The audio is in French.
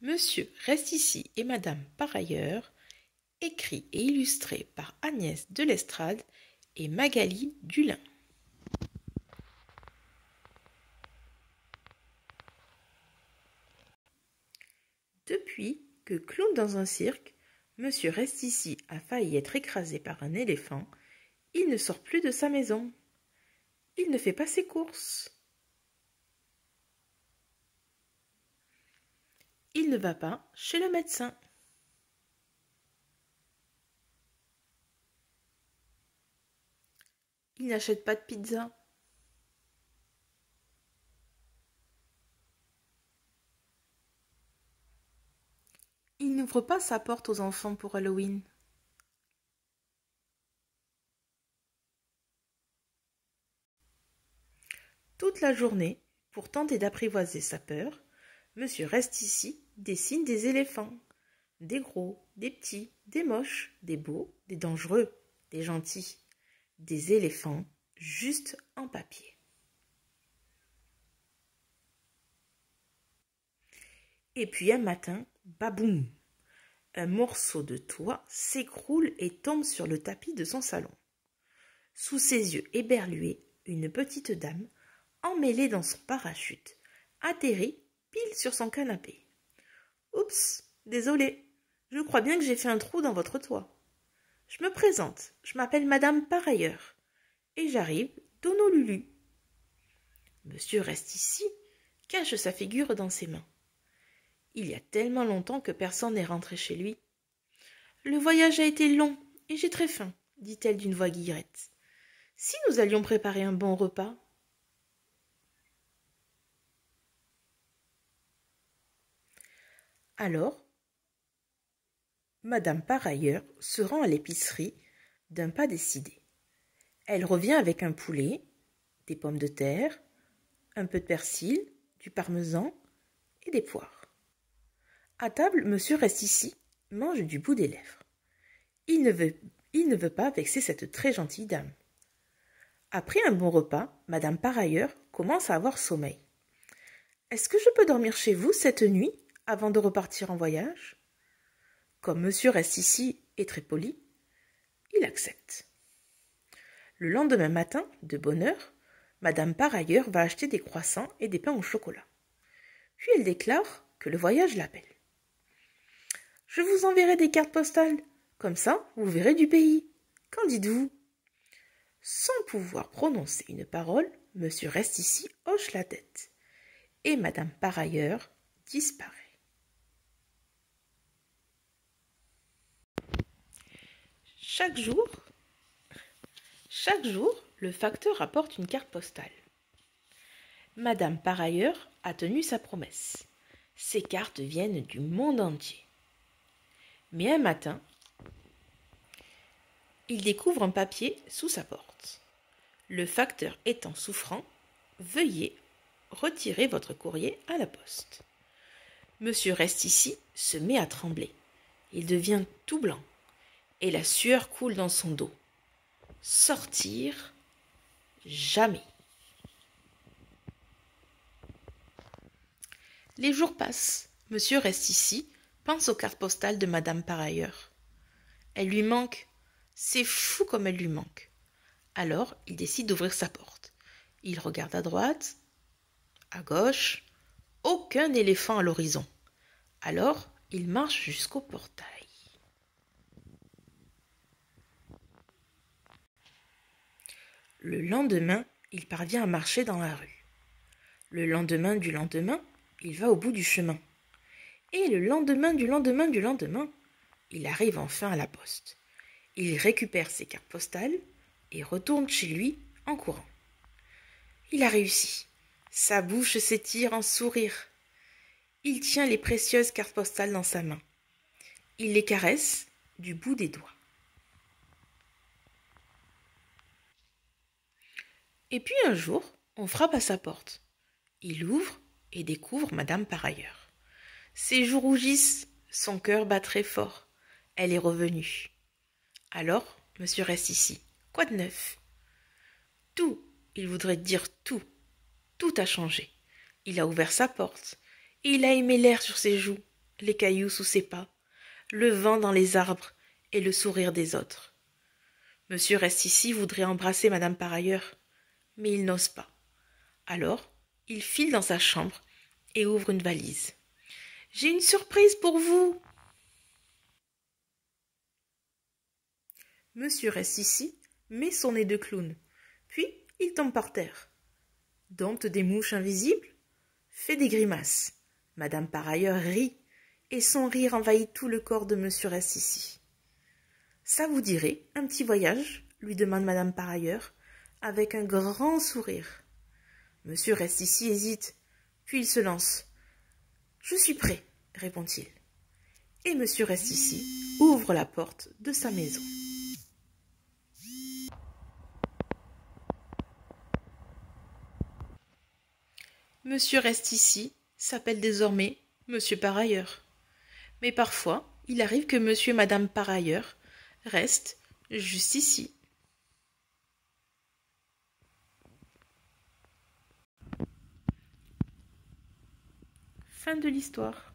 Monsieur reste ici et Madame par ailleurs, écrit et illustré par Agnès de l'Estrade et Magali Dulin. Depuis que, clown dans un cirque, Monsieur reste ici a failli être écrasé par un éléphant, il ne sort plus de sa maison. Il ne fait pas ses courses. Il ne va pas chez le médecin. Il n'achète pas de pizza. Il n'ouvre pas sa porte aux enfants pour Halloween. Toute la journée, pour tenter d'apprivoiser sa peur, Monsieur reste ici, dessine des éléphants. Des gros, des petits, des moches, des beaux, des dangereux, des gentils. Des éléphants juste en papier. Et puis un matin, baboum! Un morceau de toit s'écroule et tombe sur le tapis de son salon. Sous ses yeux éberlués, une petite dame, emmêlée dans son parachute, atterrit pile sur son canapé. « Oups, désolé, je crois bien que j'ai fait un trou dans votre toit. Je me présente, je m'appelle Madame par ailleurs, et j'arrive d'Honolulu. » Monsieur reste ici, cache sa figure dans ses mains. Il y a tellement longtemps que personne n'est rentré chez lui. « Le voyage a été long, et j'ai très faim, » dit-elle d'une voix guillerette. « Si nous allions préparer un bon repas. » Alors, Madame par ailleurs se rend à l'épicerie d'un pas décidé. Elle revient avec un poulet, des pommes de terre, un peu de persil, du parmesan et des poires. À table, Monsieur reste ici, mange du bout des lèvres. Il ne veut pas vexer cette très gentille dame. Après un bon repas, Madame par ailleurs commence à avoir sommeil. « Est-ce que je peux dormir chez vous cette nuit avant de repartir en voyage ?» Comme Monsieur reste ici et très poli, il accepte. Le lendemain matin, de bonne heure, Madame par ailleurs va acheter des croissants et des pains au chocolat. Puis elle déclare que le voyage l'appelle. « Je vous enverrai des cartes postales, comme ça vous verrez du pays. Qu'en dites-vous » Sans pouvoir prononcer une parole, Monsieur reste ici hoche la tête. Et Madame par ailleurs disparaît. Chaque jour, le facteur apporte une carte postale. Madame par ailleurs a tenu sa promesse. Ces cartes viennent du monde entier. Mais un matin, il découvre un papier sous sa porte. Le facteur étant souffrant, veuillez retirer votre courrier à la poste. Monsieur reste ici, se met à trembler. Il devient tout blanc et la sueur coule dans son dos. Sortir, jamais. Les jours passent. Monsieur reste ici, pense aux cartes postales de Madame par ailleurs. Elle lui manque. C'est fou comme elle lui manque. Alors, il décide d'ouvrir sa porte. Il regarde à droite, à gauche, aucun éléphant à l'horizon. Alors, il marche jusqu'au portail. Le lendemain, il parvient à marcher dans la rue. Le lendemain du lendemain, il va au bout du chemin. Et le lendemain du lendemain du lendemain, il arrive enfin à la poste. Il récupère ses cartes postales et retourne chez lui en courant. Il a réussi. Sa bouche s'étire en sourire. Il tient les précieuses cartes postales dans sa main. Il les caresse du bout des doigts. Et puis un jour, on frappe à sa porte. Il ouvre et découvre Madame par ailleurs. Ses joues rougissent, son cœur bat très fort. Elle est revenue. Alors, Monsieur reste ici. Quoi de neuf? Tout, il voudrait dire tout. Tout a changé. Il a ouvert sa porte et il a aimé l'air sur ses joues. les cailloux sous ses pas, le vent dans les arbres et le sourire des autres. Monsieur reste ici voudrait embrasser madame par ailleurs, mais il n'ose pas. Alors, il file dans sa chambre et ouvre une valise. « J'ai une surprise pour vous !» Monsieur reste ici, met son nez de clown, puis il tombe par terre. Dompte des mouches invisibles, fait des grimaces. Madame par ailleurs rit, et son rire envahit tout le corps de monsieur reste ici. « Ça vous dirait un petit voyage ?» lui demande madame par ailleurs, avec un grand sourire. Monsieur reste ici hésite, puis il se lance. « Je suis prêt, répond-il. Et monsieur reste ici ouvre la porte de sa maison. Monsieur reste ici s'appelle désormais monsieur par ailleurs. Mais parfois, il arrive que monsieur et madame par ailleurs restent juste ici. Fin de l'histoire.